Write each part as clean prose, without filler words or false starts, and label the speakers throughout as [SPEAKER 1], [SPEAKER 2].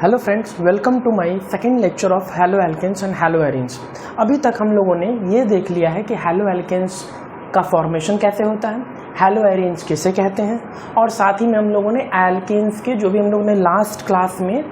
[SPEAKER 1] Hello friends, welcome to my second lecture of haloalkanes and haloarenes. अभी तक हम लोगों ने ये देख लिया है कि हैलो एल्केन्स का फॉर्मेशन कैसे होता है, हैलो एरीन्स किसे कहते हैं, और साथ ही में हम लोगों ने एल्केन्स के जो भी हम लोगों ने लास्ट क्लास में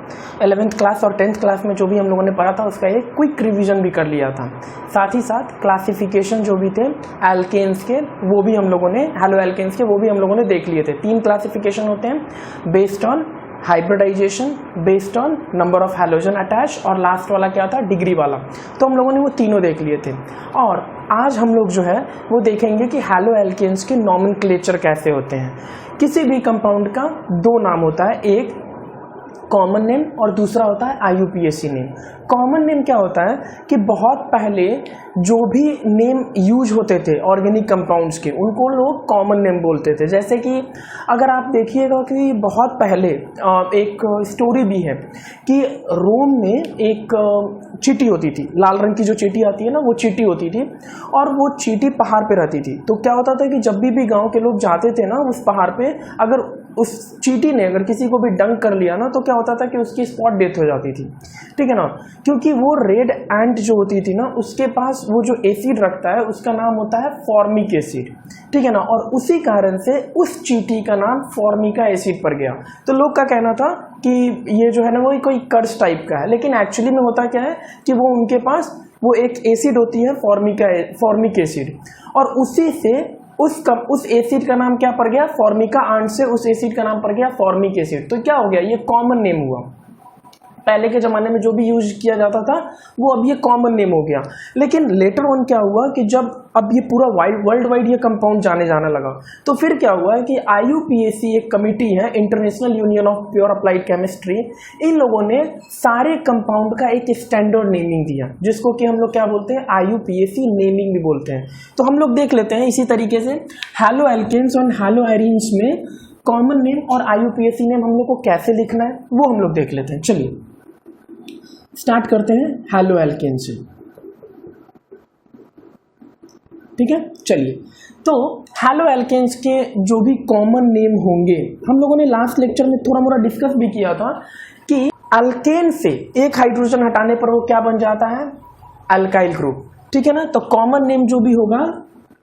[SPEAKER 1] 11th क्लास और 10th क्लास में जो भी हम लोगों ने पढ़ा था उसका एक क्विक रिवीजन भी कर लिया था। साथ ही साथ क्लासिफिकेशन जो भी थे एल्केन्स के वो भी हम लोगों ने हैलो एल्केन्स के वो भी हम लोगों ने देख लिए थे। 3 क्लासिफिकेशन होते हैं, based on hybridization, based on number of halogen attach, और लास्ट वाला क्या था, डिग्री वाला। तो हम लोगों ने वो तीनों देख लिए थे। और आज हम लोग जो है वो देखेंगे कि हैलो एल्केन्स के नॉमेनक्लेचर कैसे होते हैं। किसी भी कंपाउंड का 2 नाम होता है, एक कॉमन नेम और दूसरा होता है IUPAC नेम। कॉमन नेम क्या होता है कि बहुत पहले जो भी नेम यूज होते थे ऑर्गेनिक कंपाउंड्स के उनको लोग कॉमन नेम बोलते थे। जैसे कि अगर आप देखिएगा कि बहुत पहले एक स्टोरी भी है कि रोम में एक चींटी होती थी, लाल रंग की जो चींटी आती है ना, वो चींटी होती थी, और वो चींटी पहाड़ पे रहती थी। तो क्या होता था कि जब भी गांव के लोग जाते थे ना उस पहाड़ पे, अगर उस चींटी ने अगर किसी को भी डंक कर लिया ना तो क्या होता था कि उसकी स्पॉट डेथ हो जाती थी, ठीक है ना, क्योंकि वो रेड एंट जो होती थी ना उसके पास वो जो एसिड रखता है उसका नाम होता है फॉर्मिक एसिड, ठीक है ना, और उसी कारण से उस चींटी का नाम फॉर्मिका एसिड पड़ गया। तो लोग का कहना था कि ये जो है ना वो कोई कर्स टाइप का है, लेकिन एक्चुअली में होता क्या है कि वो उनके पास वो एक एसिड होती है फॉर्मिक एसिड, और उसी से उस एसिड का नाम क्या पड़ गया, फॉर्मिका आंट से उस एसिड का नाम पड़ गया फॉर्मिक एसिड। तो क्या हो गया, ये कॉमन नेम हुआ। पहले के ज़माने में जो भी यूज किया जाता था वो अब ये कॉमन नेम हो गया। लेकिन लेटर ऑन क्या हुआ कि जब अब ये पूरा वर्ल्ड वाइड ये कंपाउंड जाने लगा, तो फिर क्या हुआ है कि IUPAC एक कमिटी है, International Union of Pure Applied Chemistry, इन लोगों ने सारे कंपाउंड का एक स्टैंडर्ड नेमिंग दिया, जिसको कि हम लोग क्या बोलते हैं, IUPAC नेमिंग भी बोलते हैं। तो हम लोग देख लेते हैं इसी तरीके से हैलो एल्केन्स और हैलो एरीन्स में कॉमन नेम और IUPAC नेम हम लोग को कैसे लिखना है वो हम लोग देख लेते हैं। चलिए स्टार्ट करते हैं हैलो एल्केन से, ठीक है। चलिए, तो हैलो एल्केन्स के जो भी कॉमन नेम होंगे हम लोगों ने लास्ट लेक्चर में थोड़ा मोड़ा डिस्कस भी किया था कि अल्केन से एक हाइड्रोजन हटाने पर वो क्या बन जाता है, अल्काइल ग्रुप, ठीक है ना। तो कॉमन नेम जो भी होगा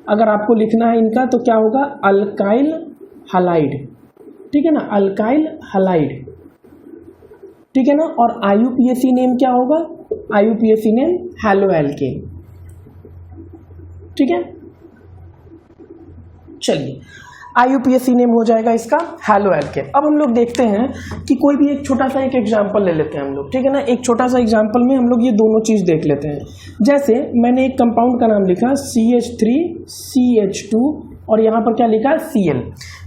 [SPEAKER 1] अगर आपको लिखना है इनका तो क्या होगा, अल्काइल हलाइड, ठीक है ना, अल्काइल हलाइड, ठीक है ना। और IUPAC नेम क्या होगा, IUPAC नेम हैलो एल्केन, ठीक है। चलिए IUPAC नेम हो जाएगा इसका हैलो एल्केन। अब हम लोग देखते हैं कि कोई भी एक छोटा सा एक एग्जांपल ले लेते हैं हम लोग, ठीक है ना। एक छोटा सा एग्जांपल में हम लोग ये दोनों चीज देख लेते हैं। जैसे मैंने एक कंपाउंड का नाम लिखा CH3CH2 और यहाँ पर क्या लिखा है, Cl,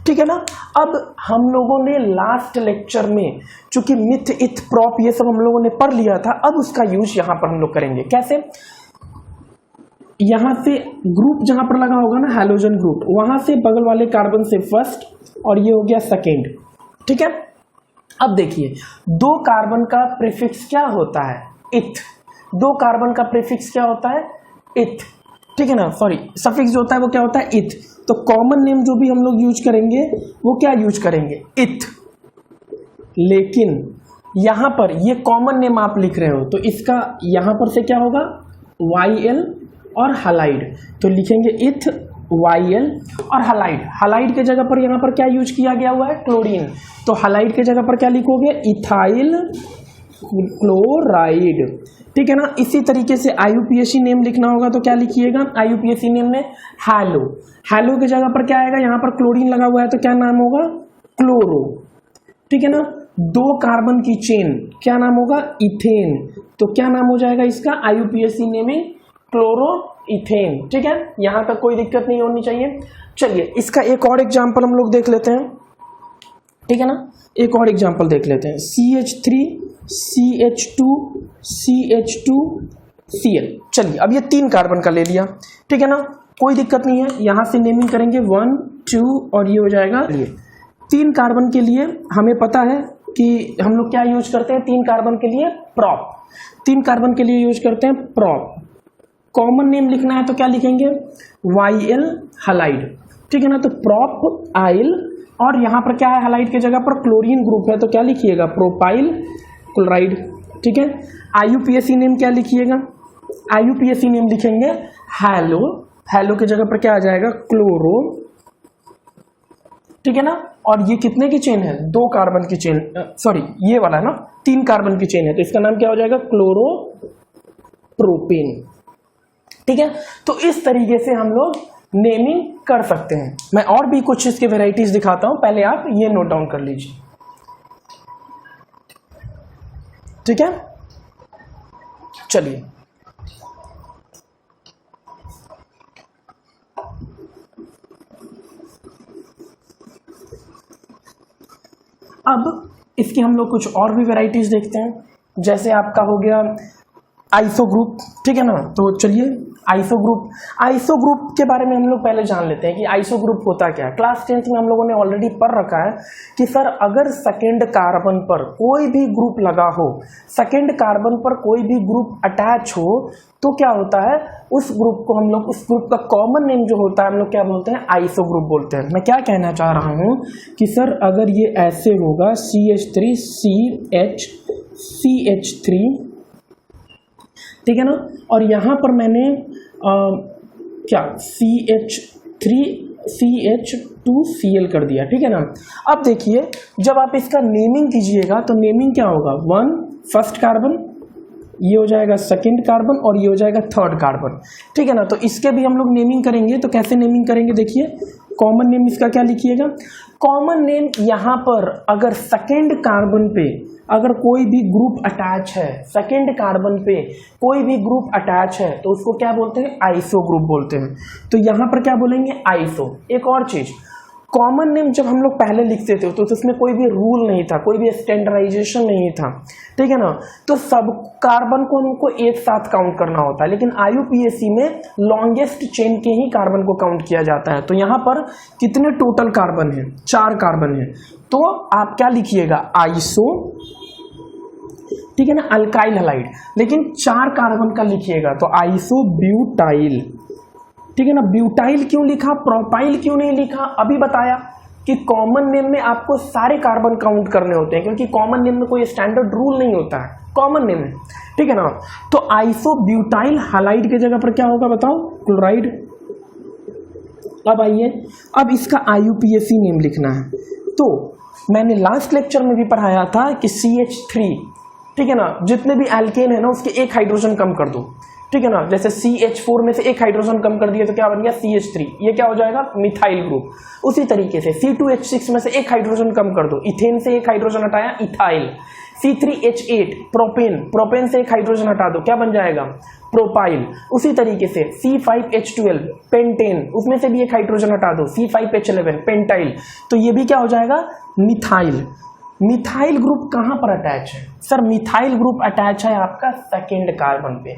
[SPEAKER 1] ठीक है ना। अब हम लोगों ने लास्ट लेक्चर में चूंकि मिथ इथ प्रॉप ये सब हम लोगों ने पढ़ लिया था, अब उसका यूज यहाँ पर हम लोग करेंगे। कैसे, यहाँ से ग्रुप जहां पर लगा होगा ना हैलोजन ग्रुप, वहां से बगल वाले कार्बन से फर्स्ट और ये हो गया सेकेंड, ठीक है। अब देखिए 2 कार्बन का प्रीफिक्स क्या होता है, इथ। 2 कार्बन का प्रीफिक्स क्या होता है, इथ, ठीक है ना, सॉरी सफिक्स जो होता है वो क्या होता है, इथ। तो कॉमन नेम जो भी हम लोग यूज करेंगे वो क्या यूज करेंगे, इथ। लेकिन यहां पर ये कॉमन नेम आप लिख रहे हो तो इसका यहां पर से क्या होगा, YL और हलाइड, तो लिखेंगे इथ, YL और हलाइड। हलाइड के जगह पर यहां पर क्या यूज किया गया हुआ है, क्लोरीन, तो हलाइड के जगह पर क्या लिखोगे, इथाइल क्लोराइड, ठीक है ना। इसी तरीके से IUPAC नेम लिखना होगा तो क्या लिखिएगा, IUPAC नेम में हैलो, हैलो के जगह पर क्या आएगा, यहां पर क्लोरीन लगा हुआ है तो क्या नाम होगा, क्लोरो, ठीक है ना। 2 कार्बन की चेन क्या नाम होगा, इथेन, तो क्या नाम हो जाएगा इसका, IUPAC नेमिंग क्लोरो इथेन, ठीक है। यहां तक कोई दिक्कत नहीं होनी चाहिए। चलिए इसका एक और एग्जांपल हम लोग देख लेते हैं, ठीक है ना। एक और एग्जांपल देख लेते हैं, CH3CH2CH2Cl। चलिए अब ये 3 कार्बन का ले लिया, ठीक है ना, कोई दिक्कत नहीं है। यहां से नेमिंग करेंगे 1 2 और ये हो जाएगा। 3 कार्बन के लिए हमें पता है कि हम लोग क्या यूज करते हैं, 3 कार्बन के लिए प्रॉप, 3 कार्बन के लिए यूज करते हैं प्रॉप। कॉमन नेम लिखना है तो क्या लिखेंगे, YL हलाइड, ठीक है ना। तो प्रॉप आइल और यहाँ पर क्या है, हालाइट की जगह पर क्लोरीन ग्रुप है तो क्या लिखिएगा, प्रोपाइल क्लोराइड, ठीक है। IUPAC नेम क्या लिखिएगा, IUPAC नेम लिखेंगे हैलो, हैलो की जगह पर क्या आ जाएगा क्लोरो, ठीक है ना। और ये कितने की चेन है, 2 कार्बन की चेन, सॉरी ये वाला है ना 3 कार्बन की चेन है, तो इसका नाम क्या हो जाएगा क्लोरो प्रोपेन, ठीक है। तो इस तरीके से हम लोग नेमिंग कर सकते हैं। मैं और भी कुछ इसके वेराइटीज दिखाता हूं, पहले आप ये नोट डाउन कर लीजिए, ठीक है। चलिए अब इसकी हम लोग कुछ और भी वेराइटीज देखते हैं। जैसे आपका हो गया आइसो ग्रुप, ठीक है ना। तो चलिए आइसो ग्रुप के बारे में हम लोग पहले जान लेते हैं कि आइसो ग्रुप होता क्या है। क्लास 10th में हम लोगों ने ऑलरेडी पढ़ रखा है कि सर अगर सेकेंड कार्बन पर कोई भी ग्रुप लगा हो, सेकेंड कार्बन पर कोई भी ग्रुप अटैच हो, तो क्या होता है उस ग्रुप को हम लोग, उस ग्रुप का कॉमन नेम जो होता है हम लोग क्या बोलते हैं, आइसो ग्रुप बोलते हैं। मैं क्या कहना चाह रहा हूं कि सर अगर ये ऐसे होगा CH3 CH3, ठीक है ना, और यहां पर मैंने क्या CH3 CH2Cl कर दिया, ठीक है ना। अब देखिए जब आप इसका नेमिंग कीजिएगा तो नेमिंग क्या होगा, 1 फर्स्ट कार्बन, ये हो जाएगा सेकंड कार्बन और ये हो जाएगा थर्ड कार्बन, ठीक है ना। तो इसके भी हम लोग नेमिंग करेंगे, तो कैसे नेमिंग करेंगे देखिए, कॉमन नेम इसका क्या लिखिएगा, कॉमन नेम यहां पर अगर सेकंड कार्बन पे अगर कोई भी ग्रुप अटैच है, सेकंड कार्बन पे कोई भी ग्रुप अटैच है तो उसको क्या बोलते हैं, आइसो ग्रुप बोलते हैं। तो यहां पर क्या बोलेंगे, आइसो। एक और चीज, कॉमन नेम जब हम लोग पहले लिखते थे तो उसमें कोई भी रूल नहीं था, कोई भी स्टैंडर्डाइजेशन नहीं था, ठीक है ना। तो सब कार्बन को हमको एक साथ काउंट करना होता है, लेकिन IUPAC में लॉन्गेस्ट चेन के ही कार्बन को काउंट किया जाता है। तो यहां पर कितने टोटल कार्बन है, 4 कार्बन है, तो आप क्या लिखिएगा, आइसो, ठीक है ना, अल्काइल हैलाइड, लेकिन 4 कार्बन का लिखिएगा तो आइसो ब्यूटाइल, ठीक है ना। ब्यूटाइल क्यों लिखा, प्रोपाइल क्यों नहीं लिखा, अभी बताया कि कॉमन नेम में आपको सारे कार्बन काउंट करने होते हैं, क्योंकि कॉमन नेम में कोई स्टैंडर्ड रूल नहीं होता है, कॉमन नेम है, ठीक है ना। तो आइसो ब्यूटाइल हैलाइड की जगह पर क्या होगा बताओ, क्लोराइड। अब आइए, अब इसका IUPAC नेम लिखना है। तो मैंने लास्ट लेक्चर में भी पढ़ाया था कि CH3, ठीक है ना, जितने भी एल्केन है ना उसके एक हाइड्रोजन कम कर दो, ठीक है ना। जैसे CH4 में से एक हाइड्रोजन कम कर दिया तो क्या बन गया, CH3, ये क्या हो जाएगा, मिथाइल ग्रुप। उसी तरीके से C2H6 में से एक हाइड्रोजन कम कर दो, इथेन से एक हाइड्रोजन हटाया, इथाइल। C3H8 प्रोपेन, प्रोपेन से एक हाइड्रोजन हटा दो, क्या बन जाएगा, प्रोपाइल। उसी तरीके से C5H12 पेंटेन, उसमें से भी एक हाइड्रोजन हटा दो, C5H11 पेंटाइल, तो ये भी क्या हो जाएगा, मिथाइल। मिथाइल ग्रुप कहां पर अटैच है, सर मिथाइल ग्रुप अटैच है आपका सेकेंड कार्बन पे।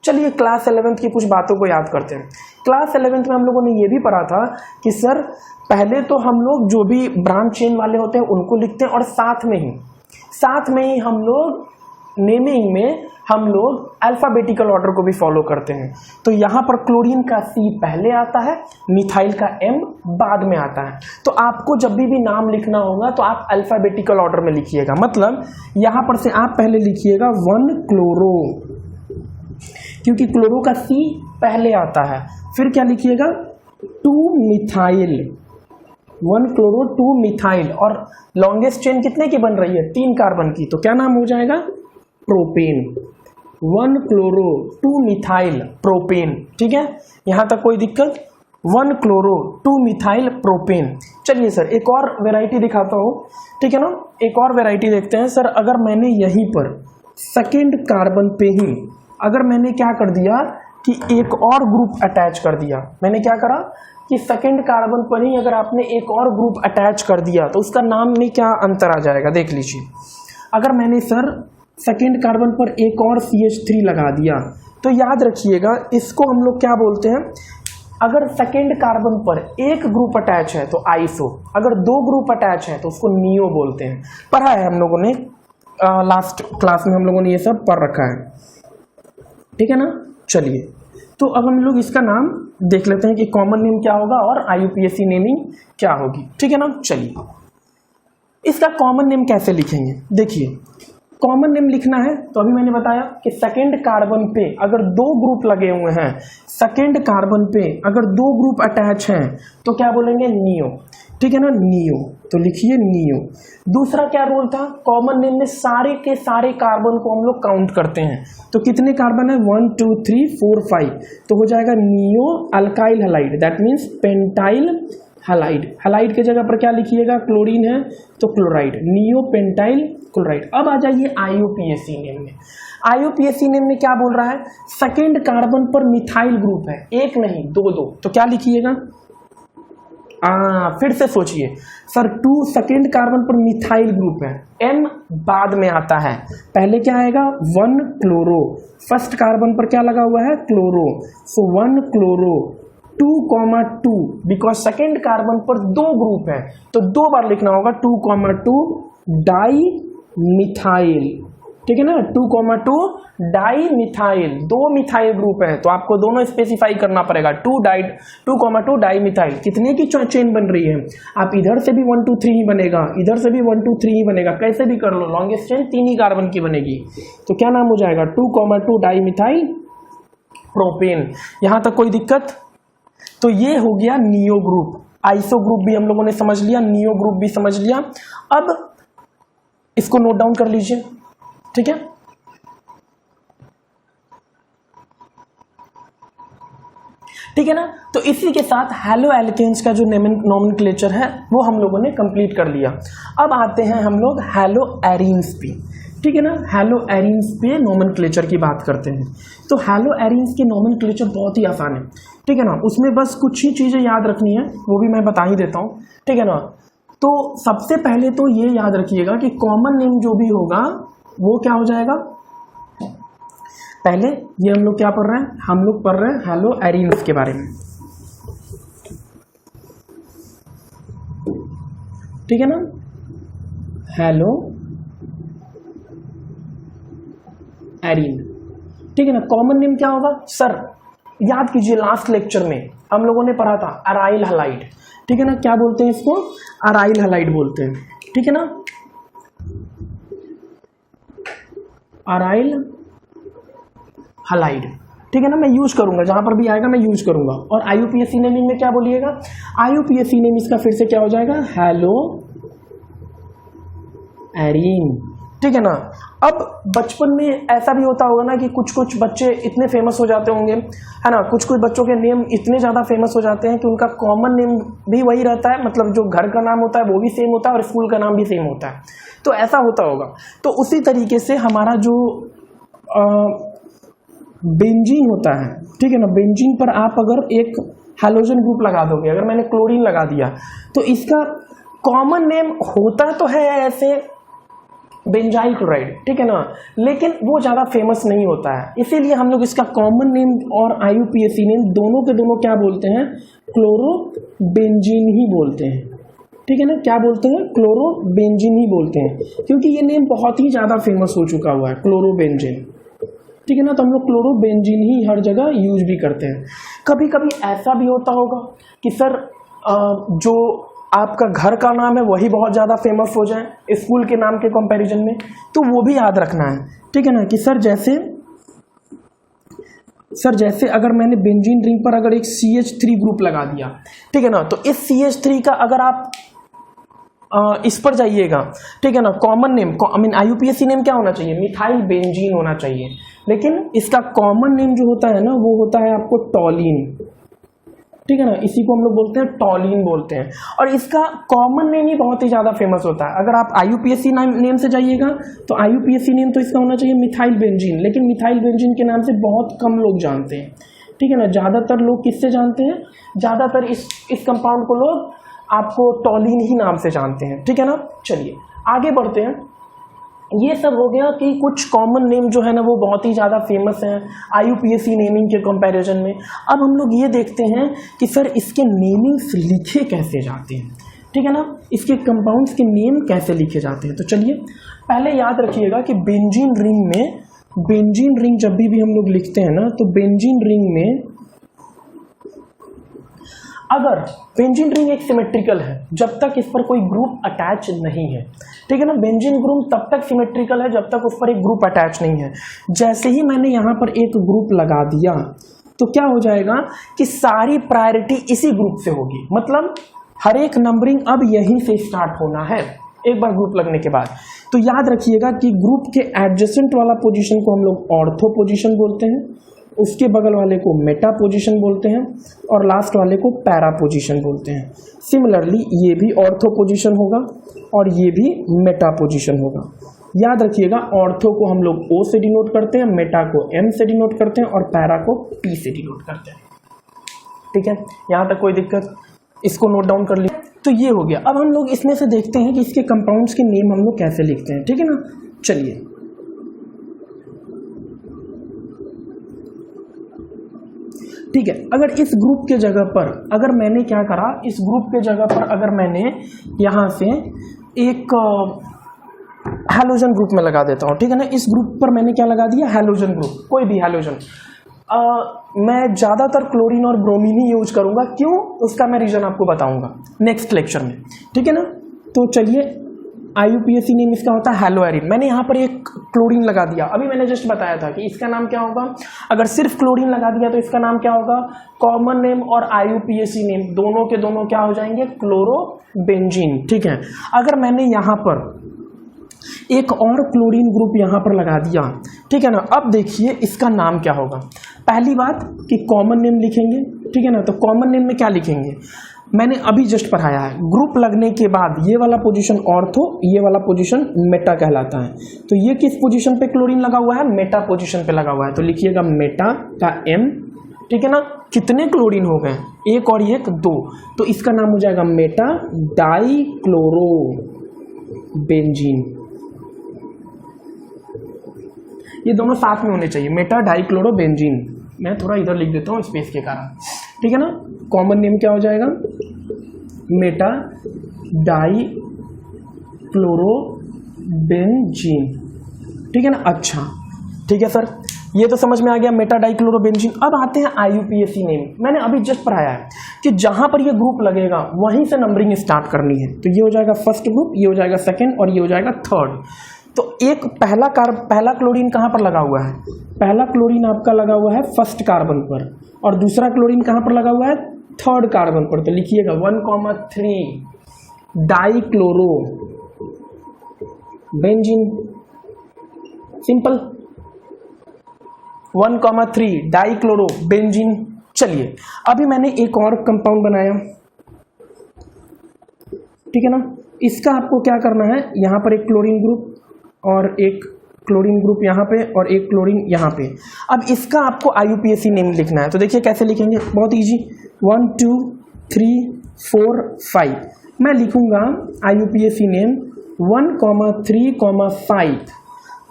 [SPEAKER 1] चलिए क्लास 11th की कुछ बातों को याद करते हैं। क्लास 11th में हम लोगों ने ये भी पढ़ा था कि सर पहले तो हम लोग जो भी ब्रांच चेन वाले होते हैं उनको लिखते हैं, और साथ में ही हम लोग नेमिंग में हम लोग अल्फाबेटिकल ऑर्डर को भी फॉलो करते हैं। तो यहां पर क्लोरीन का C पहले आता है, मिथाइल का M बाद में आता है। तो आपको जब भी नाम लिखना होगा तो आप अल्फाबेटिकल ऑर्डर में लिखिएगा, मतलब यहां पर से आप पहले लिखिएगा 1 क्लोरो, क्योंकि क्लोरो का C पहले आता है। फिर क्या लिखिएगा, 2 मिथाइल, 1 क्लोरो 2 मिथाइल, और लॉन्गेस्ट चेन कितने की बन रही है, 3 कार्बन की, तो क्या नाम हो जाएगा, प्रोपेन। 1 क्लोरो 2 मिथाइल प्रोपेन, ठीक है, यहां तक कोई दिक्कत, 1 क्लोरो 2 मिथाइल प्रोपेन। चलिए सर एक और वैरायटी दिखाता हूं, ठीक है ना, एक और वैरायटी देखते हैं। सर अगर मैंने यहीं पर सेकेंड कार्बन पे ही अगर मैंने क्या कर दिया कि एक और ग्रुप अटैच कर दिया, मैंने क्या करा कि सेकेंड कार्बन पर ही अगर आपने एक और ग्रुप अटैच कर दिया तो उसका नाम में क्या अंतर आ जाएगा, देख लीजिए। अगर मैंने सर सेकेंड कार्बन पर एक और CH3 लगा दिया तो याद रखिएगा इसको हम लोग क्या बोलते हैं, अगर सेकेंड कार्बन पर एक ग्रुप अटैच है तो आइसो, अगर 2 ग्रुप अटैच है तो उसको नियो बोलते हैं। पढ़ा है हम लोगों ने, लास्ट क्लास में हम लोगों ने ये सब पढ़ रखा है, ठीक है ना। चलिए तो अब हम लोग इसका नाम देख लेते हैं कि कॉमन नेम क्या होगा और IUPAC नेमिंग क्या होगी, ठीक है ना। चलिए इसका कॉमन नेम कैसे लिखेंगे, देखिए कॉमन नेम लिखना है तो अभी मैंने बताया कि सेकेंड कार्बन पे अगर दो ग्रुप लगे हुए हैं, सेकेंड कार्बन पे अगर दो ग्रुप अटैच हैं तो क्या बोलेंगे, नियो। ठीक है ना, नियो, तो लिखिए नियो। दूसरा क्या रूल था, कॉमन नेम में सारे के सारे कार्बन को हम लोग काउंट करते हैं, तो कितने कार्बन है, 1 2 3 4 5, तो हो जाएगा neo alkyl halide, that means pentyl halide. Halide के जगह पर क्या लिखिएगा, क्लोरीन है तो क्लोराइड, नियो पेंटाइल क्लोराइड। अब आ जाइए IUPAC नेम में। IUPAC नेम में क्या बोल रहा है, सेकेंड कार्बन पर मिथाइल ग्रुप है, एक नहीं दो, तो क्या लिखिएगा, फिर से सोचिए सर, 2 सेकेंड कार्बन पर मिथाइल ग्रुप है, M बाद में आता है, पहले क्या आएगा, 1 क्लोरो, फर्स्ट कार्बन पर क्या लगा हुआ है, chloro, so 1 chloro 2,2, because second carbon पर दो ग्रुप है तो दो बार लिखना होगा, 2,2 डाई मिथाइल। ठीक है ना, 2,2 डाई मिथाइल, दो मिथाइल ग्रुप है तो आपको दोनों स्पेसिफाई करना पड़ेगा, 2,2 डाई मिथाइल। कितने की चेन बन रही है, आप इधर से भी 1 2 3 ही बनेगा, इधर से भी 1 2 3 ही बनेगा, कैसे भी कर लो, लॉन्गेस्ट चेन 3 ही कार्बन की बनेगी, तो क्या नाम हो जाएगा, 2,2 डाई मिथाइल प्रोपेन। यहां तक कोई दिक्कत, तो ये हो गया नियो ग्रुप। आइसो ग्रुप भी हम लोगों ने समझ लिया, नियो ग्रुप भी समझ लिया। अब इसको नोट डाउन कर लीजिए, ठीक है। ठीक है ना, तो इसी के साथ हैलो एल्केन्स का जो नोमेनक्लेचर है वो हम लोगों ने कंप्लीट कर लिया। अब आते हैं हम लोग हैलो एरीन्स पे। ठीक है ना, हैलो एरीन्स पे नोमेनक्लेचर की बात करते हैं। तो हैलो एरीन्स के नोमेनक्लेचर बहुत ही आसान है, ठीक है ना, उसमें बस कुछ ही चीजें याद रखनी है, वो भी मैं बता ही देता हूँ, ठीक है ना। तो सबसे पहले तो ये याद रखिएगा कि कॉमन नेम जो भी होगा वो क्या हो जाएगा, पहले ये हम लोग क्या पढ़ रहे हैं, हम लोग पढ़ रहे हैं हैलो एरीन्स के बारे में, ठीक है ना, हैलो एरीन। ठीक है ना, कॉमन नेम क्या होगा सर, याद कीजिए लास्ट लेक्चर में हम लोगों ने पढ़ा था अराइल हैलाइड। ठीक है ना, क्या बोलते हैं इसको, अराइल हैलाइड बोलते हैं। ठीक है ना, अराइल हैलाइड। ठीक है ना, मैं यूज करूंगा, जहां पर भी आएगा मैं यूज करूंगा। और IUPAC नेमिंग में क्या बोलिएगा, IUPAC नेम इसका फिर से क्या हो जाएगा, हैलो एरीन। ठीक है ना। अब बचपन में ऐसा भी होता होगा ना कि कुछ कुछ बच्चे इतने फेमस हो जाते होंगे, है ना, कुछ कुछ बच्चों के नेम इतने ज़्यादा फेमस हो जाते हैं कि उनका कॉमन नेम भी वही रहता है, मतलब जो घर का नाम होता है वो भी सेम होता है और स्कूल का नाम भी सेम होता है, तो ऐसा होता होगा। तो उसी तरीके से हमारा जो बेंजीन होता है, ठीक है ना, बेंजीन पर आप अगर एक हैलोजन ग्रुप लगा दोगे, अगर मैंने क्लोरीन लगा दिया तो इसका कॉमन नेम होता तो है ऐसे बेंजाइल क्लोराइड, ठीक है ना, लेकिन वो ज़्यादा फेमस नहीं होता है, इसीलिए हम लोग इसका कॉमन नेम और IUPAC नेम दोनों के दोनों क्या बोलते हैं, क्लोरोबेंजीन ही बोलते हैं। ठीक है ना, क्या बोलते हैं, क्लोरोबेंजीन ही बोलते हैं, क्योंकि ये नेम बहुत ही ज़्यादा फेमस हो चुका हुआ है, क्लोरोबेंजीन। ठीक है ना, तो हम लोग क्लोरोबेंजीन ही हर जगह यूज भी करते हैं। कभी कभी ऐसा भी होता होगा कि सर जो आपका घर का नाम है वही बहुत ज़्यादा फेमस हो जाए स्कूल के नाम के कंपैरिजन में, तो वो भी याद रखना है। ठीक है ना, कि सर जैसे अगर मैंने बेंजीन रिंग पर अगर एक CH3 ग्रुप लगा दिया, ठीक है ना, तो इस CH3 का अगर आप इस पर जाइएगा, ठीक है ना, कॉमन नेम IUPAC नेम क्या होना चाहिए, मिथाइल बेंजीन होना चाहिए, लेकिन इसका कॉमन नेम जो होता है ना वो होता है आपको टॉलिन। ठीक है ना, इसी को हम लोग बोलते हैं टॉलिन बोलते हैं, और इसका कॉमन नेम ही बहुत ही ज़्यादा फेमस होता है। अगर आप IUPAC नेम से जाइएगा तो IUPAC नेम तो इसका होना चाहिए मिथाइल बेंजीन, लेकिन मिथाइल बेंजीन के नाम से बहुत कम लोग जानते हैं। ठीक है ना, ज़्यादातर लोग किससे जानते हैं, ज़्यादातर इस कंपाउंड को लोग आपको टॉलिन ही नाम से जानते हैं। ठीक है ना, चलिए आगे बढ़ते हैं। ये सब हो गया कि कुछ कॉमन नेम जो है ना वो बहुत ही ज़्यादा फेमस हैं IUPAC नेमिंग के कंपैरिजन में। अब हम लोग ये देखते हैं कि सर इसके नेमिंग्स लिखे कैसे जाते हैं, ठीक है ना, इसके कंपाउंड्स के नेम कैसे लिखे जाते हैं। तो चलिए पहले याद रखिएगा कि बेंजीन रिंग जब भी हम लोग लिखते हैं ना, तो बेंजीन रिंग में अगर बेंजीन रिंग एक सिमेट्रिकल है जब तक इस पर कोई ग्रुप अटैच नहीं है, ठीक है ना। बेंजीन ग्रुप तब तक सिमेट्रिकल है जब तक उस पर एक ग्रुप अटैच नहीं है। जैसे ही मैंने यहाँ पर एक ग्रुप लगा दिया तो क्या हो जाएगा कि सारी प्रायोरिटी इसी ग्रुप से होगी, मतलब हर एक नंबरिंग अब यहीं से स्टार्ट होना है एक बार ग्रुप लगने के बाद। तो याद रखिएगा कि ग्रुप के एडजेसेंट वाला पोजीशन को हम लोग ऑर्थो पोजीशन बोलते हैं, उसके बगल वाले को मेटा पोजीशन बोलते हैं और लास्ट वाले को पैरा पोजीशन बोलते हैं। सिमिलरली ये भी ऑर्थो पोजीशन होगा और ये भी मेटा पोजीशन होगा। याद रखिएगा ऑर्थो को हम लोग O से डिनोट करते हैं, मेटा को M से डिनोट करते हैं और पैरा को P से डिनोट करते हैं। ठीक है, यहाँ तक कोई दिक्कत? इसको नोट डाउन कर लिया। तो ये हो गया। अब हम लोग इसमें से देखते हैं कि इसके कंपाउंड्स के नेम हम लोग कैसे लिखते हैं, ठीक है ना। चलिए, ठीक है। अगर इस ग्रुप के जगह पर अगर मैंने क्या करा, इस ग्रुप के जगह पर अगर मैंने यहाँ से एक हैलोजन ग्रुप में लगा देता हूँ, ठीक है ना। इस ग्रुप पर मैंने क्या लगा दिया, हैलोजन ग्रुप, कोई भी हैलोजन। मैं ज़्यादातर क्लोरीन और ब्रोमीन ही यूज करूँगा, क्यों उसका मैं रीज़न आपको बताऊँगा नेक्स्ट लेक्चर में, ठीक है ना। तो चलिए, IUPAC नेम इसका होता है हैलोएरिन। मैंने यहाँ पर एक क्लोरीन लगा दिया, अभी मैंने जस्ट बताया था कि इसका नाम क्या होगा। अगर सिर्फ क्लोरीन लगा दिया तो इसका नाम क्या होगा, कॉमन नेम और IUPAC नेम दोनों के दोनों क्या हो जाएंगे, क्लोरोबेंजीन, ठीक है। अगर मैंने यहाँ पर एक और क्लोरीन ग्रुप यहाँ पर लगा दिया, ठीक है ना। अब देखिए इसका नाम क्या होगा। पहली बात कि कॉमन नेम लिखेंगे, ठीक है ना। तो कॉमन नेम में क्या लिखेंगे, मैंने अभी जस्ट पढ़ाया है, ग्रुप लगने के बाद ये वाला पोजीशन ऑर्थो, ये वाला पोजीशन मेटा कहलाता है। तो ये किस पोजीशन पे क्लोरीन लगा हुआ है, मेटा पोजीशन पे लगा हुआ है। तो लिखिएगा मेटा का M, ठीक है ना। कितने क्लोरीन हो गए, एक और एक, दो, तो इसका नाम हो जाएगा मेटा डाइक्लोरोबेंजीन। ये दोनों साथ में होने चाहिए, मेटा डाइक्लोरोबेंजीन। मैं थोड़ा इधर लिख देता हूँ स्पेस के कारण, ठीक है ना। कॉमन नेम क्या हो जाएगा, मेटा डाइक्लोरोबेंजीन, ठीक है ना। अच्छा, ठीक है सर, ये तो समझ में आ गया, मेटा डाइक्लोरोबेंजीन। अब आते हैं IUPAC नेम। मैंने अभी जस्ट पढ़ाया है कि जहां पर ये ग्रुप लगेगा वहीं से नंबरिंग स्टार्ट करनी है। तो ये हो जाएगा फर्स्ट ग्रुप, ये हो जाएगा सेकेंड और ये हो जाएगा थर्ड। तो एक पहला क्लोरीन कहाँ पर लगा हुआ है, पहला क्लोरीन आपका लगा हुआ है फर्स्ट कार्बन पर और दूसरा क्लोरीन कहाँ पर लगा हुआ है, थर्ड कार्बन पर। तो लिखिएगा 1,3 डाइक्लोरोबेंजीन, सिंपल, 1,3 डाइक्लोरोबेंजीन। चलिए, अभी मैंने एक और कंपाउंड बनाया, ठीक है ना। इसका आपको क्या करना है, यहाँ पर एक क्लोरीन ग्रुप और एक क्लोरीन ग्रुप यहाँ पे और एक क्लोरीन यहाँ पे। अब इसका आपको IUPAC नेम लिखना है। तो देखिए कैसे लिखेंगे, बहुत इजी, 1 2 3 4 5। मैं लिखूंगा IUPAC नेम 1,3,5।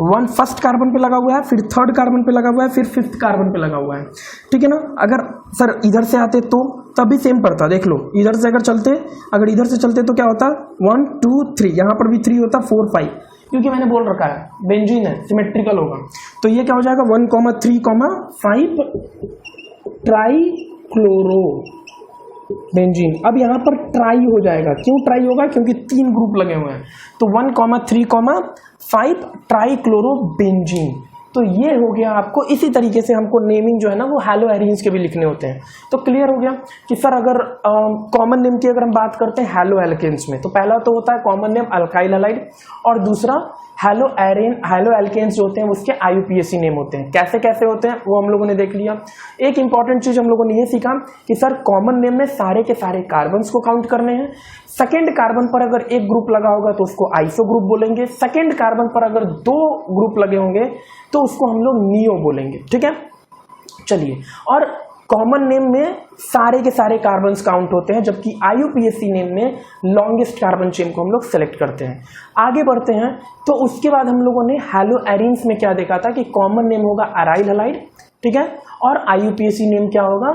[SPEAKER 1] 1 फर्स्ट कार्बन पे लगा हुआ है, फिर थर्ड कार्बन पे लगा हुआ है, फिर फिफ्थ कार्बन पे लगा हुआ है, ठीक है ना। अगर सर इधर से आते तो तब भी सेम पड़ता, देख लो, इधर से अगर चलते, अगर इधर से चलते तो क्या होता, 1 2 3, यहाँ पर भी 3 होता, 4 5, क्योंकि मैंने बोल रखा है बेंजीन है, सिमेट्रिकल होगा। तो ये क्या हो जाएगा, 1,3,5 ट्राइक्लोरोबेंजीन। अब यहाँ पर ट्राई हो जाएगा, क्यों ट्राई होगा, क्योंकि 3 ग्रुप लगे हुए हैं। तो 1,3,5 ट्राइक्लोरोबेंजीन। तो ये हो गया आपको। इसी तरीके से हमको नेमिंग जो है ना वो हैलोएरिन्स के भी लिखने होते हैं। तो क्लियर हो गया कि सर अगर कॉमन नेम की अगर हम बात करते हैं हैलो एल्केन्स में, तो पहला तो होता है कॉमन नेम अल्काइल हैलाइड और दूसरा हैलो एल्केन्स जो होते हैं उसके IUPAC नेम होते हैं। कैसे कैसे होते हैं वो हम लोगों ने देख लिया। एक इंपॉर्टेंट चीज हम लोगों ने ये सीखा कि सर कॉमन नेम में सारे के सारे कार्बन्स को काउंट करने हैं। सेकेंड कार्बन पर अगर एक ग्रुप लगा होगा तो उसको आइसो ग्रुप बोलेंगे। सेकेंड कार्बन पर अगर 2 ग्रुप लगे होंगे तो उसको हम लोग नियो बोलेंगे, ठीक है। चलिए, और कॉमन नेम में सारे के सारे कार्बन्स काउंट होते हैं, जबकि IUPAC नेम में लॉन्गेस्ट कार्बन चेन को हम लोग सेलेक्ट करते हैं। आगे बढ़ते हैं, तो उसके बाद हम लोगों ने हैलोएरिन्स में क्या देखा था कि कॉमन नेम होगा अराइल हैलाइड, ठीक है, और IUPAC नेम क्या होगा,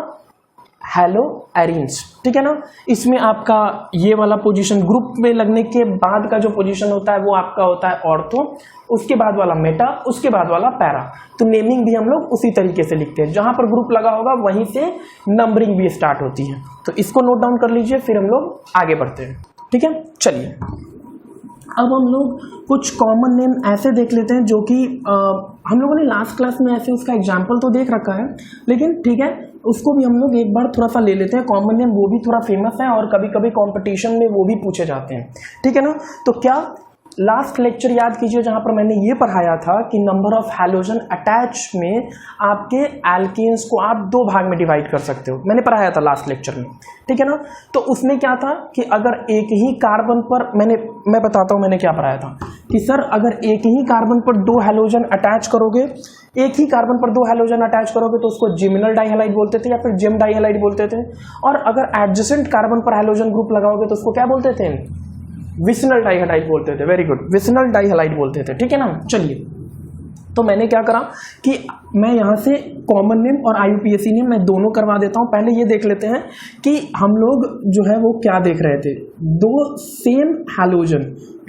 [SPEAKER 1] हैलो एरिन्स, ठीक है ना। इसमें आपका ये वाला पोजीशन ग्रुप में लगने के बाद का जो पोजीशन होता है वो आपका होता है ऑर्थो, उसके बाद वाला मेटा, उसके बाद वाला पैरा। तो नेमिंग भी हम लोग उसी तरीके से लिखते हैं, जहां पर ग्रुप लगा होगा वहीं से नंबरिंग भी स्टार्ट होती है। तो इसको नोट डाउन कर लीजिए, फिर हम लोग आगे बढ़ते हैं, ठीक है। चलिए अब हम लोग कुछ कॉमन नेम ऐसे देख लेते हैं जो कि हम लोगों ने लास्ट क्लास में ऐसे उसका एग्जाम्पल तो देख रखा है, लेकिन ठीक है उसको भी हम लोग एक बार थोड़ा सा ले लेते हैं। कॉमन नेम वो भी थोड़ा फेमस है और कभी कभी कंपटीशन में वो भी पूछे जाते हैं, ठीक है ना। तो क्या लास्ट लेक्चर याद कीजिए जहां पर मैंने ये पढ़ाया था कि नंबर ऑफ हैलोजन अटैच में आपके एल्केन्स को आप दो भाग में डिवाइड कर सकते हो, मैंने पढ़ाया था लास्ट लेक्चर में, ठीक है ना। तो उसमें क्या था कि अगर एक ही कार्बन पर मैं बताता हूं मैंने क्या पढ़ाया था कि सर अगर एक ही कार्बन पर दो हैलोजन अटैच करोगे, एक ही कार्बन पर दो हैलोजन अटैच करोगे तो उसको जिमिनल डाइहैलाइड बोलते थे या फिर जिम डाइहैलाइड बोलते थे। और अगर एडजेसेंट कार्बन पर हैलोजन ग्रुप लगाओगे तो उसको क्या बोलते थे, विसिनल डाइहैलाइड बोलते थे। वेरी गुड, विसिनल डाइहैलाइड बोलते थे, ठीक है ना। चलिए तो मैंने क्या करा कि मैं यहाँ से कॉमन नेम और IUPAC नेम मैं दोनों करवा देता हूँ। पहले ये देख लेते हैं कि हम लोग जो है वो क्या देख रहे थे, दो same halogen,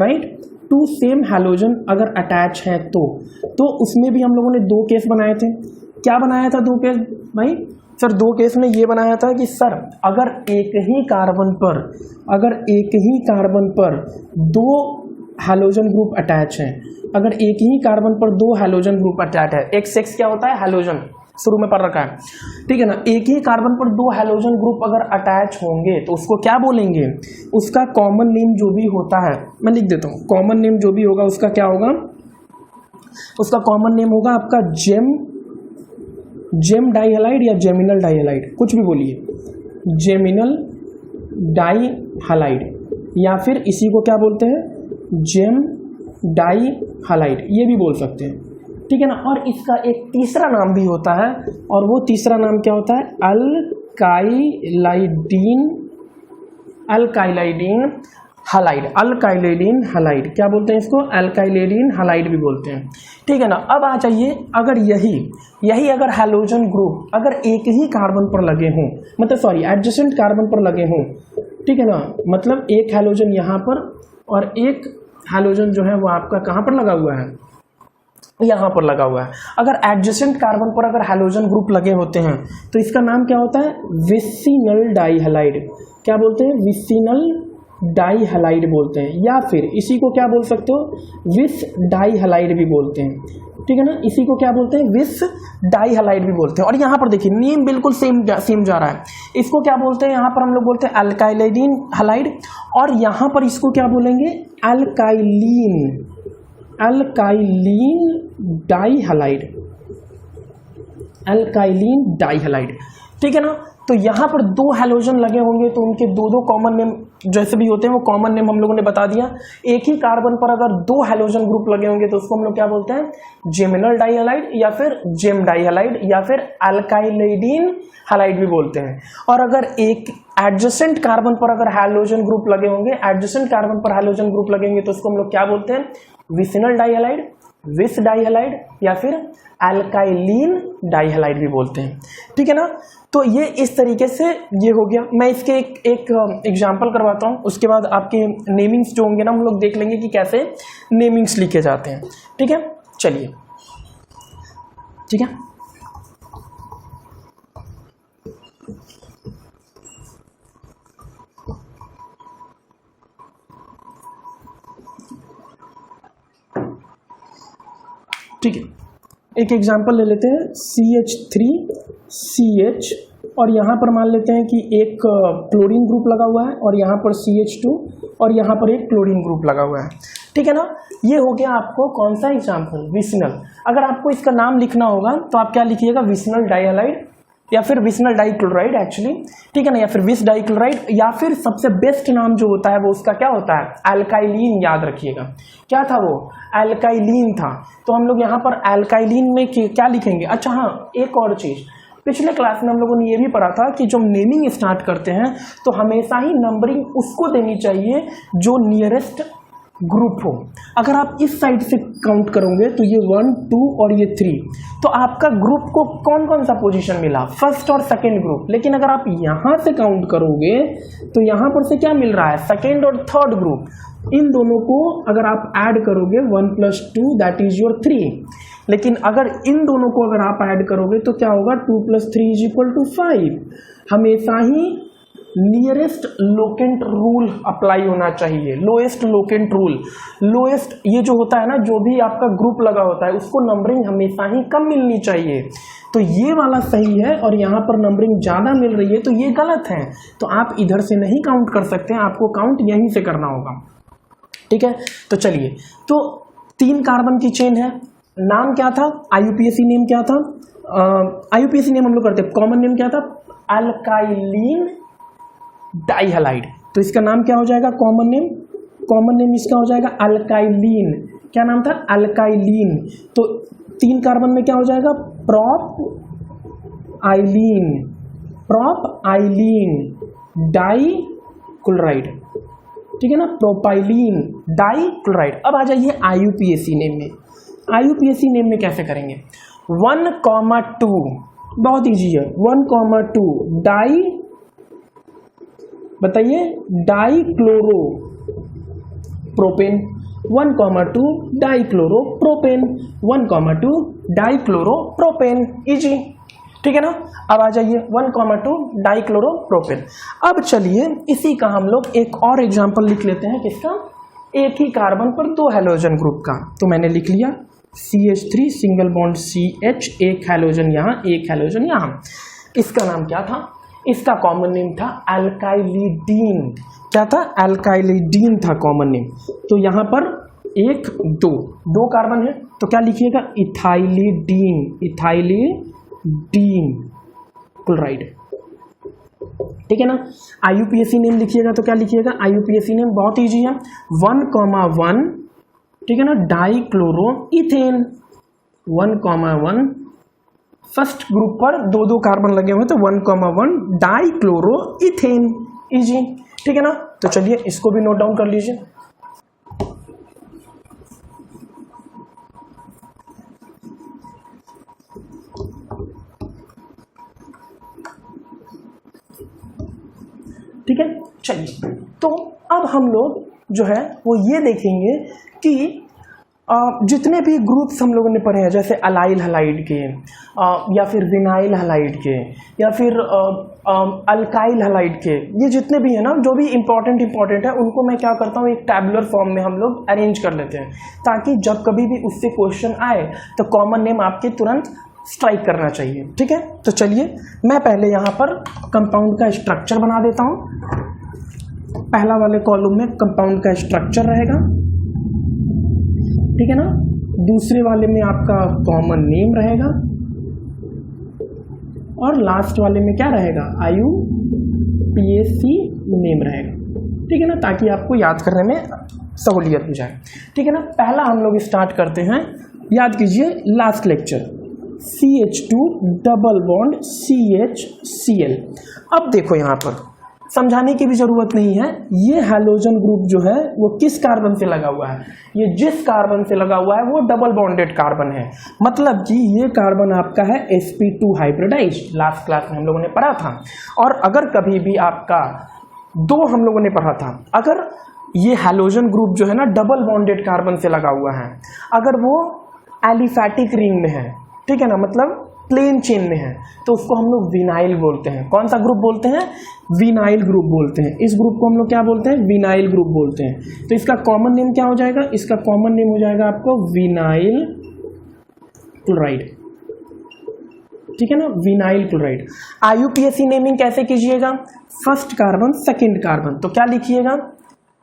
[SPEAKER 1] right, two same halogen अगर अटैच है तो उसमें भी हम लोगों ने दो केस बनाए थे। क्या बनाया था दो केस भाई? सर दो केस में ये बनाया था कि सर अगर एक ही कार्बन पर दो हैलोजन ग्रुप अटैच हैं, अगर एक ही कार्बन पर दो हैलोजन ग्रुप अटैच है, एक्स क्या होता है हैलोजन, शुरू में पढ़ रखा है, ठीक है ना। एक ही कार्बन पर दो हैलोजन ग्रुप अगर अटैच होंगे तो उसको क्या बोलेंगे, उसका कॉमन नेम जो भी होता है, मैं लिख देता हूँ, कॉमन नेम जो भी होगा उसका क्या होगा, उसका कॉमन नेम होगा आपका जेम डाइहैलाइड या जेमिनल डाइहैलाइड, कुछ भी बोलिए, जेमिनल डाइहैलाइड या फिर इसी को क्या बोलते हैं, जेम डाइहैलाइड, ये भी बोल सकते हैं, ठीक है ना। और इसका एक तीसरा नाम भी होता है और वो तीसरा नाम क्या होता है, अल्काइलाइडीन हैलाइड, क्या बोलते हैं इसको, अल्काइलाइडीन हैलाइड भी बोलते हैं, ठीक है ना। अब आ जाइए, अगर यही अगर हैलोजन ग्रुप अगर एक ही कार्बन पर लगे हों, मतलब सॉरी एडजेसेंट कार्बन पर लगे हों, ठीक है ना, मतलब एक हैलोजन यहाँ पर और एक हैलोजन जो है वो आपका कहाँ पर लगा हुआ है, यहाँ पर लगा हुआ है। अगर एडजेसेंट कार्बन पर अगर हैलोजन ग्रुप लगे होते हैं तो इसका नाम क्या होता है, विसिनल डाइहैलाइड, क्या बोलते हैं, विसिनल डाइहैलाइड बोलते हैं, या फिर इसी को क्या बोल सकते हो, विस डाइहैलाइड भी बोलते हैं, ठीक है ना। इसी को क्या बोलते हैं, विस डाइहैलाइड भी बोलते हैं। और यहाँ पर देखिए नेम बिल्कुल सेम जा रहा है, इसको क्या बोलते हैं, यहाँ पर हम लोग बोलते हैं अल्काइलाइडीन हैलाइड, और यहाँ पर इसको क्या बोलेंगे, अल्काइलीन डाइहैलाइड, ठीक है ना। तो यहाँ पर दो हैलोजन लगे होंगे तो उनके दो कॉमन नेम जैसे भी होते हैं वो कॉमन नेम हम लोगों ने बता दिया। एक ही कार्बन पर अगर दो हैलोजन ग्रुप लगे होंगे तो उसको हम लोग क्या बोलते हैं, जेमिनल डाइहैलाइड या फिर जेम डाइहैलाइड या फिर अल्काइलाइडीन हैलाइड भी बोलते हैं। और अगर एक एडजेसेंट कार्बन पर अगर हैलोजन ग्रुप लगे होंगे, एडजेसेंट कार्बन पर हैलोजन ग्रुप लगेंगे तो उसको हम लोग क्या बोलते हैं, विसिनल डाइहैलाइड, विस डाइहैलाइड या फिर अल्काइलीन डाइहैलाइड भी बोलते हैं, ठीक है ना। तो ये इस तरीके से ये हो गया। मैं इसके एक एग्जांपल करवाता हूँ, उसके बाद आपके नेमिंग्स जो होंगे ना हम लोग देख लेंगे कि कैसे नेमिंग्स लिखे जाते हैं, ठीक है। चलिए ठीक है, ठीक है। एक एग्जांपल ले लेते हैं, CH3CH और यहाँ पर मान लेते हैं कि एक क्लोरीन ग्रुप लगा हुआ है और यहाँ पर CH2 और यहाँ पर एक क्लोरीन ग्रुप लगा हुआ है, ठीक है ना। ये हो गया आपको कौन सा एग्जांपल, विसिनल। अगर आपको इसका नाम लिखना होगा तो आप क्या लिखिएगा, विसिनल डाइहैलाइड या फिर विसिनल डाइक्लोराइड एक्चुअली, ठीक है ना, या फिर विस डाइक्लोराइड, या फिर सबसे बेस्ट नाम जो होता है वो उसका क्या होता है, अल्काइलीन। याद रखिएगा क्या था वो, अल्काइलीन था। तो हम लोग यहाँ पर अल्काइलीन में क्या लिखेंगे। अच्छा हाँ, एक और चीज, पिछले क्लास में हम लोगों ने ये भी पढ़ा था कि जब नेमिंग स्टार्ट करते हैं तो हमेशा ही नंबरिंग उसको देनी चाहिए जो नियरेस्ट ग्रुप हो। अगर आप इस साइड से काउंट करोगे तो ये 1 2 और ये 3, तो आपका ग्रुप को कौन कौन सा पोजीशन मिला, फर्स्ट और सेकंड ग्रुप। लेकिन अगर आप यहां से काउंट करोगे तो यहां पर से क्या मिल रहा है, सेकंड और थर्ड ग्रुप। इन दोनों को अगर आप ऐड करोगे 1 + 2 दैट इज योर 3। लेकिन अगर इन दोनों को अगर आप ऐड करोगे तो क्या होगा, 2 + 3 = 5। हमेशा ही नियरेस्ट लोकेंट रूल अप्लाई होना चाहिए, लोएस्ट लोकेंट रूल। लोएस्ट ये जो होता है ना, जो भी आपका ग्रुप लगा होता है उसको नंबरिंग हमेशा ही कम मिलनी चाहिए। तो ये वाला सही है और यहाँ पर नंबरिंग ज़्यादा मिल रही है, तो ये गलत है। तो आप इधर से नहीं काउंट कर सकते हैं, आपको काउंट यहीं से करना होगा। ठीक है, तो चलिए, तो 3 कार्बन की चेन है। नाम क्या था, IUPAC नेम क्या था, IUPAC नेम हम लोग करते हैं, कॉमन नेम क्या था, अल्काइलिन डाइहैलाइड। तो इसका नाम क्या हो जाएगा, कॉमन नेम इसका हो जाएगा अल्काइलिन। क्या नाम था, अल्काइलिन। तो 3 कार्बन में क्या हो जाएगा, प्रोप आइलीन डाइक्लोराइड। ठीक है ना, प्रोपाइलीन डाइक्लोराइड। अब आ जाइए IUPAC नेम में। IUPAC नेम में कैसे करेंगे, 1,2 बहुत ईजी है, 1,2 डाई, बताइए, dichloro propane, 1,2 dichloro propane, 1,2 dichloro propane, easy. ठीक है ना। अब आ जाइए 1,2 डाइक्लोरो प्रोपेन। अब चलिए इसी का हम लोग एक और एग्जांपल लिख लेते हैं, किसका, एक ही कार्बन पर 2 हैलोजन ग्रुप का। तो मैंने लिख लिया CH3 सिंगल बॉन्ड CH, एक हैलोजन यहाँ, एक हैलोजन यहाँ। इसका नाम क्या था, इसका कॉमन नेम था अल्काइलिडीन। क्या था, अल्काइलिडीन था कॉमन नेम। तो यहाँ पर 1 2 कार्बन है, तो क्या लिखिएगा, इथाइलिडीन क्लोराइड। ठीक है ना। IUPAC नेम लिखिएगा तो क्या लिखिएगा, IUPAC नेम बहुत ईजी है, 1,1, ठीक है ना, डाइक्लोरो इथेन, 1,1 फर्स्ट ग्रुप पर 2 कार्बन लगे हुए, तो 1,1 डाइक्लोरो इथेन, इजी। ठीक है ना। तो चलिए इसको भी नोट डाउन कर लीजिए। ठीक है, चलिए, तो अब हम लोग जो है वो ये देखेंगे कि जितने भी ग्रुप्स हम लोगों ने पढ़े हैं, जैसे अलाइल हलाइड के या फिर विनाइल हलाइड के या फिर अल्काइल हलाइड के, ये जितने भी हैं ना, जो भी इंपॉर्टेंट है, उनको मैं क्या करता हूँ, एक टैबुलर फॉर्म में हम लोग अरेंज कर लेते हैं, ताकि जब कभी भी उससे क्वेश्चन आए तो कॉमन नेम आपके तुरंत स्ट्राइक करना चाहिए। ठीक है, तो चलिए मैं पहले यहाँ पर कंपाउंड का स्ट्रक्चर बना देता हूँ। पहला वाले कॉलम में कंपाउंड का स्ट्रक्चर रहेगा, ठीक है ना। दूसरे वाले में आपका कॉमन नेम रहेगा और लास्ट वाले में क्या रहेगा, IUPAC नेम रहेगा। ठीक है ना, ताकि आपको याद करने में सहूलियत हो जाए। ठीक है ना। पहला हम लोग स्टार्ट करते हैं, याद कीजिए last lecture, CH2 double bond CHCl। अब देखो यहाँ पर समझाने की भी जरूरत नहीं है, ये हैलोजन ग्रुप जो है वो किस कार्बन से लगा हुआ है, ये जिस कार्बन से लगा हुआ है वो डबल बॉन्डेड कार्बन है। मतलब कि ये कार्बन आपका है sp2 हाइब्रिडाइज्ड, लास्ट क्लास में हम लोगों ने पढ़ा था। और अगर कभी भी आपका 2 हम लोगों ने पढ़ा था, अगर ये हैलोजन ग्रुप जो है ना डबल बॉन्डेड कार्बन से लगा हुआ है, अगर वो एलिफैटिक रिंग में है, ठीक है ना, मतलब प्लेन चेन में है, तो उसको हम लोग विनाइल बोलते हैं। कौन सा ग्रुप बोलते हैं, विनाइल ग्रुप बोलते हैं। इस ग्रुप को हम लोग क्या बोलते हैं, विनाइल ग्रुप बोलते हैं। तो इसका कॉमन नेम क्या हो जाएगा, इसका कॉमन नेम हो जाएगा आपको विनाइल क्लोराइड। ठीक है ना, विनाइल क्लोराइड। IUPAC नेमिंग कैसे कीजिएगा, फर्स्ट कार्बन सेकेंड कार्बन, तो क्या लिखिएगा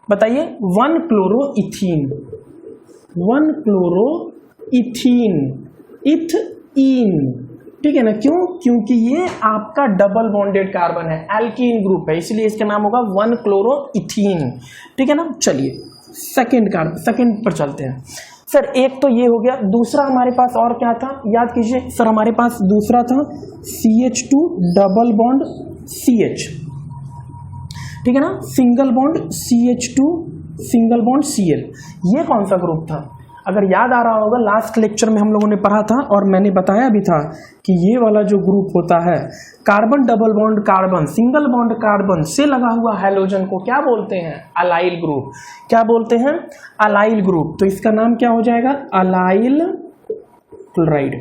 [SPEAKER 1] बताइए, 1 क्लोरोइथीन, 1 क्लोरोइथीन, इथीन। ठीक है ना, क्यों, क्योंकि ये आपका डबल बॉन्डेड कार्बन है, एल्कीन ग्रुप है, इसलिए इसका नाम होगा 1 क्लोरोइथीन। ठीक है ना। चलिए सेकेंड कार्बन, सेकेंड पर चलते हैं। सर एक तो ये हो गया, दूसरा हमारे पास और क्या था, याद कीजिए सर, हमारे पास दूसरा था CH2 डबल बॉन्ड CH, ठीक है ना, single bond CH2 single bond Cl। ये कौन सा ग्रुप था? अगर याद आ रहा होगा लास्ट लेक्चर में हम लोगों ने पढ़ा था और मैंने बताया भी था कि ये वाला जो ग्रुप होता है carbon double bond carbon single bond carbon से लगा हुआ हैलोजन को क्या बोलते हैं? Allyl group. क्या बोलते हैं? Allyl group. तो इसका नाम क्या हो जाएगा? Allyl chloride.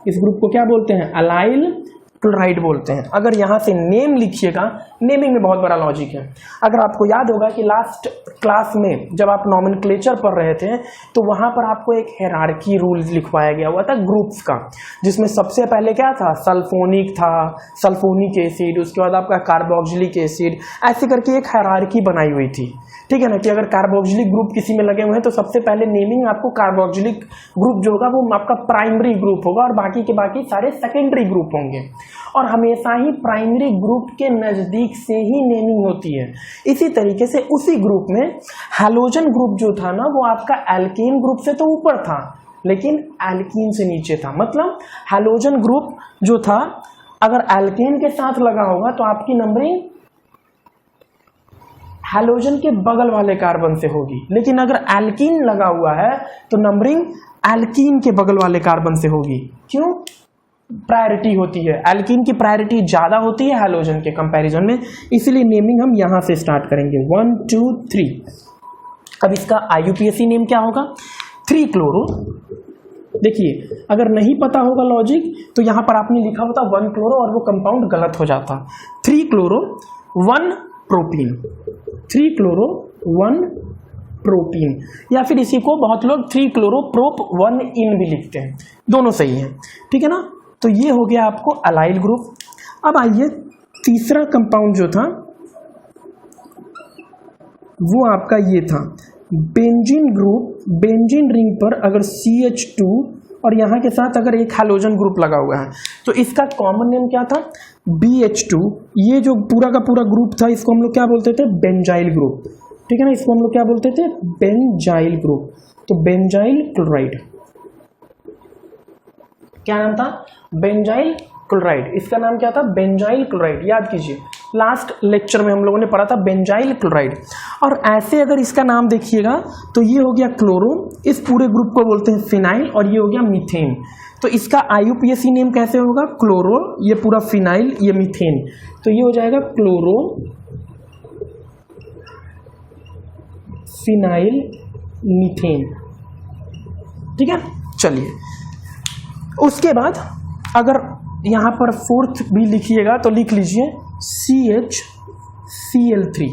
[SPEAKER 1] इस ग्रुप को क्या बोलते हैं? अलाइल क्लोराइड बोलते हैं। अगर यहां से नेम लिखिएगा, नेमिंग में बहुत बड़ा लॉजिक है। अगर आपको याद होगा कि लास्ट क्लास में जब आप नॉमेनक्लेचर पढ़ रहे थे तो वहां पर आपको एक हायरार्की रूल लिखवाया गया हुआ था ग्रुप्स का, जिसमें सबसे पहले क्या था? सल्फोनिक था, सल्फोनिक एसिड, उसके बाद आपका कार्बोक्सिलिक एसिड, ऐसे करके एक हायरार्की बनाई हुई थी। ठीक है ना, कि अगर कार्बोक्सिलिक ग्रुप किसी में लगे हुए हैं तो सबसे पहले नेमिंग आपको कार्बोक्सिलिक ग्रुप जो होगा वो आपका प्राइमरी ग्रुप होगा और बाकी के बाकी सारे सेकेंडरी ग्रुप होंगे। और हमेशा ही प्राइमरी ग्रुप के नजदीक से ही नेमिंग होती है। इसी तरीके से उसी ग्रुप में हैलोजन ग्रुप जो था ना वो आपका एल्केन ग्रुप से तो ऊपर था लेकिन एल्कीन से नीचे था। मतलब हैलोजन ग्रुप जो था अगर एल्केन के साथ लगा होगा तो आपकी नंबरिंग हैलोजन के बगल वाले कार्बन से होगी, लेकिन अगर एल्कीन लगा हुआ है तो नंबरिंग एल्कीन के बगल वाले कार्बन से होगी। क्यों? प्रायोरिटी होती है, एल्कीन की प्रायोरिटी ज्यादा होती है हैलोजन के कंपैरिजन में, इसीलिए नेमिंग हम यहां से स्टार्ट करेंगे 1 2 3। अब इसका IUPAC नेम क्या होगा? 3 क्लोरो। देखिए अगर नहीं पता होगा लॉजिक तो यहां पर आपने लिखा होता 1 क्लोरो और वो कंपाउंड गलत हो जाता। 3 क्लोरो 1 प्रोपीन, 3 क्लोरो 1 प्रोपीन, या फिर इसी को बहुत लोग 3 क्लोरो प्रोप 1 इन भी लिखते हैं, दोनों सही है। ठीक है ना, तो ये हो गया आपको अलाइल ग्रुप। अब आइए तीसरा कंपाउंड जो था वो आपका ये था बेंजीन ग्रुप। बेंजीन रिंग पर अगर CH2 और यहाँ के साथ अगर एक हैलोजन ग्रुप लगा हुआ है तो इसका कॉमन नेम क्या था? BH2। ये जो पूरा का पूरा ग्रुप था इसको हम लोग क्या बोलते थे? Benzyl group. ठीक है ना, इसको हम लोग क्या बोलते थे? Benzyl group. तो बेंजाइल क्लोराइड, क्या नाम था? Benzyl chloride. इसका नाम क्या था? Benzyl chloride. याद कीजिए लास्ट लेक्चर में हम लोगों ने पढ़ा था बेंजाइल क्लोराइड। और ऐसे अगर इसका नाम देखिएगा तो ये हो गया क्लोरो, इस पूरे ग्रुप को बोलते हैं फिनाइल, और ये हो गया मीथेन। तो इसका IUPAC नेम कैसे होगा? क्लोरो, ये पूरा फिनाइल, ये मीथेन, तो ये हो जाएगा क्लोरो फिनाइल मीथेन। ठीक है, चलिए उसके बाद अगर यहां पर 4th भी लिखिएगा तो लिख लीजिए CHCl3।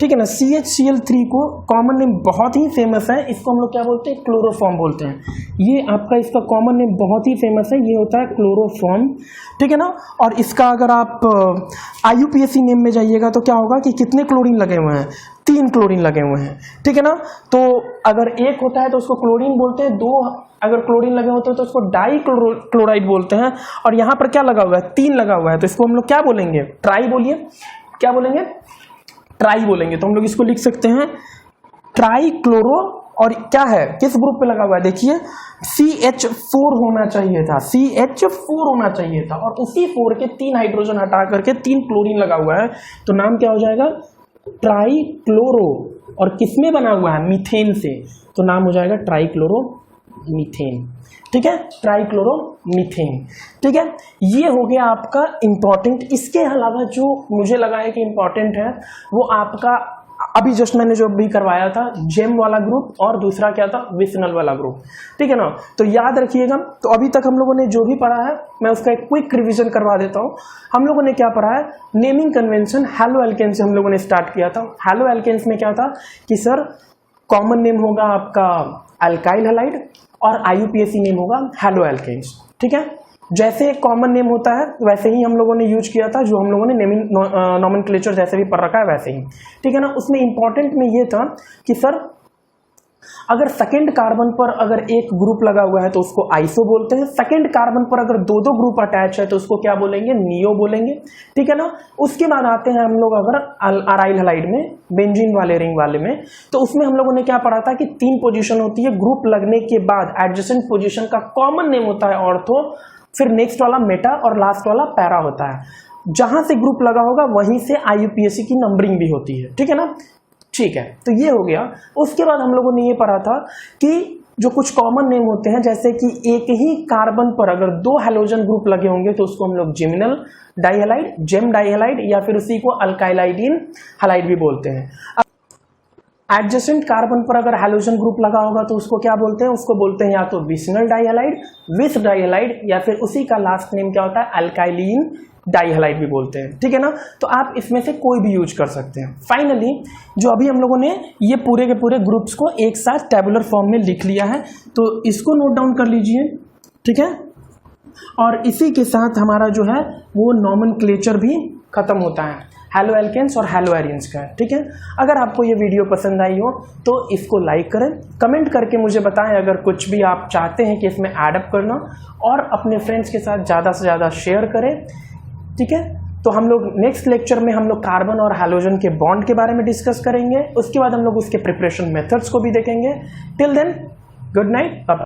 [SPEAKER 1] ठीक है ना, CHCl3 को कॉमन नेम बहुत ही फेमस है, इसको हम लोग क्या बोलते हैं? क्लोरोफॉर्म बोलते हैं। ये आपका इसका कॉमन नेम बहुत ही फेमस है, ये होता है क्लोरोफॉर्म। ठीक है ना, और इसका अगर आप IUPAC नेम में जाइएगा तो क्या होगा कि कितने क्लोरीन लगे हुए हैं? 3 क्लोरीन लगे हुए हैं। ठीक है ना, तो अगर एक होता है तो उसको क्लोरीन बोलते हैं, 2 अगर क्लोरीन लगे होते हैं तो उसको डाई क्लोराइड बोलते हैं, और यहाँ पर क्या लगा हुआ है? 3 लगा हुआ है, तो इसको हम लोग क्या बोलेंगे? ट्राई बोलिए, क्या बोलेंगे? ट्राई बोलेंगे। तो हम लोग इसको लिख सकते हैं ट्राई क्लोरो, और क्या है? किस ग्रुप पे लगा हुआ है? देखिए CH4 होना चाहिए था, CH4 होना चाहिए था, और उसी 4 के 3 हाइड्रोजन हटा करके 3 क्लोरीन लगा हुआ है, तो नाम क्या हो जाएगा? Try chloro. और किसमें बना हुआ है? मीथेन से, तो नाम हो जाएगा ट्राई क्लोरो मीथेन। ठीक है, ट्राइक्लोरो मीथेन। ठीक है, ये हो गया आपका इंपॉर्टेंट। इसके अलावा जो मुझे लगा है कि इंपॉर्टेंट है वो आपका अभी जस्ट मैंने जो भी करवाया था जेम वाला ग्रुप, और दूसरा क्या था? विसनल वाला ग्रुप। ठीक है ना, तो याद रखिएगा। तो अभी तक हम लोगों ने जो भी पढ़ा है मैं उसका एक क्विक रिवीजन करवा देता हूं। हम लोगों ने क्या पढ़ा है? नेमिंग कन्वेंशन हैलो एल्केन से हम लोगों ने स्टार्ट किया था। हैलो एल्केन्स में क्या था कि सर कॉमन नेम होगा आपका अल्काइल हैलाइड और IUPAC नेम होगा हैलो एल्केन्स। ठीक है, जैसे कॉमन नेम होता है वैसे ही हम लोगों ने यूज किया था, जो हम लोगों ने नेमिंग नॉमेनक्लेचर जैसे भी पढ़ रखा है वैसे ही। ठीक है ना, उसमें इंपॉर्टेंट में ये था कि सर अगर सेकेंड कार्बन पर अगर एक ग्रुप लगा हुआ है तो उसको आइसो बोलते हैं, सेकेंड कार्बन पर अगर 2 ग्रुप अटैच है तो उसको क्या बोलेंगे? नियो बोलेंगे। ठीक है ना, उसके बाद आते हैं हम लोग अगर अराइल हैलाइड में, बेंजीन वाले रिंग वाले में, तो उसमें हम लोगों ने क्या पढ़ा था कि 3 पोजीशन होती है। ग्रुप लगने के बाद एडजेसेंट पोजीशन का कॉमन नेम होता है ऑर्थो, फिर नेक्स्ट वाला मेटा और लास्ट वाला पैरा होता है। जहां से ग्रुप लगा होगा वहीं से IUPAC की नंबरिंग भी होती है। ठीक है ना, ठीक है, तो ये हो गया। उसके बाद हम लोगों ने ये पढ़ा था कि जो कुछ कॉमन नेम होते हैं, जैसे कि एक ही कार्बन पर अगर 2 हैलोजन ग्रुप लगे होंगे तो उसको हम लोग जिमिनल डाइहैलाइड, जेम डाइहैलाइड या फिर उसी को अल्काइलाइडीन हैलाइड भी बोलते हैं। एडजेसेंट कार्बन पर अगर हैलोजन ग्रुप लगा होगा तो उसको क्या बोलते हैं? उसको बोलते हैं या तो विसिनल डाइहैलाइड, विस डाइहैलाइड, या फिर उसी का लास्ट नेम क्या होता है? अल्काइलीन डाइहैलाइड भी बोलते हैं। ठीक है ना, तो आप इसमें से कोई भी यूज कर सकते हैं। फाइनली जो अभी हम लोगों ने ये पूरे के पूरे ग्रुप्स को एक साथ टेबुलर फॉर्म में लिख लिया है, तो इसको नोट डाउन कर लीजिए। ठीक है, और इसी के साथ हमारा जो है वो नॉमेनक्लेचर भी खत्म होता है हैलो एल्केन्स और हैलो एरियंस का। ठीक है, अगर आपको ये वीडियो पसंद आई हो तो इसको लाइक करें, कमेंट करके मुझे बताएं अगर कुछ भी आप चाहते हैं कि इसमें ऐड अप करना, और अपने फ्रेंड्स के साथ ज़्यादा से ज़्यादा शेयर करें। ठीक है, तो हम लोग नेक्स्ट लेक्चर में हम लोग कार्बन और हैलोजन के बॉन्ड के बारे में डिस्कस करेंगे। उसके बाद हम लोग उसके प्रिपरेशन मेथड्स को भी देखेंगे। Till then, good night.